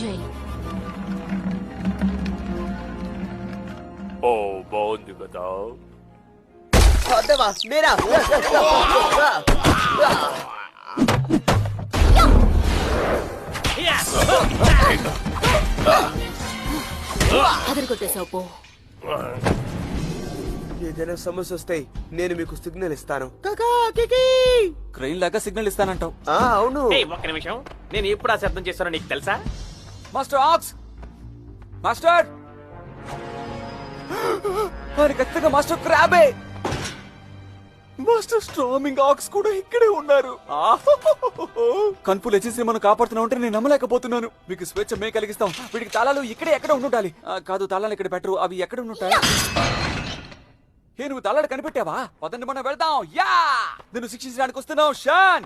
జై ఓ బాగుంది కదా. దేవా నేరా అదరు కొట్టేశావు పో. ఏదైనా సమస్య వస్తే నేను మీకు సిగ్నల్ ఇస్తాను. క్రెయిన్ లాగా సిగ్నల్ ఇస్తానంటావు. అవును. ఒక్క నిమిషం, నేను ఎప్పుడు ఆ శబ్దం చేస్తానో నీకు తెలుసా? మాస్టర్ ఆక్స్, మాస్టర్ మరి ఖచ్చితంగా మాస్టర్ క్రాబే. మాస్టర్ స్ట్రామింగ్ ఆక్స్ కూడా ఇక్కడే ఉన్నారు. కన్పులు వచ్చేసి మనం కాపాడుతున్నా ఉంటే నేను నమ్మలేకపోతున్నాను. మీకు స్వేచ్ఛ మేము కలిగిస్తాం. వీటికి తాళాలు ఇక్కడే ఎక్కడ ఉండాలి. కాదు, తాళాలు ఇక్కడ పెట్టరు. అవి ఎక్కడ ఉంటాయి? ఏ నువ్వు తాళాలు కనిపెట్టావా? పదండి మనం వెళ్దాం. యా, నేను శిక్షించడానికి వస్తున్నావు షాన్.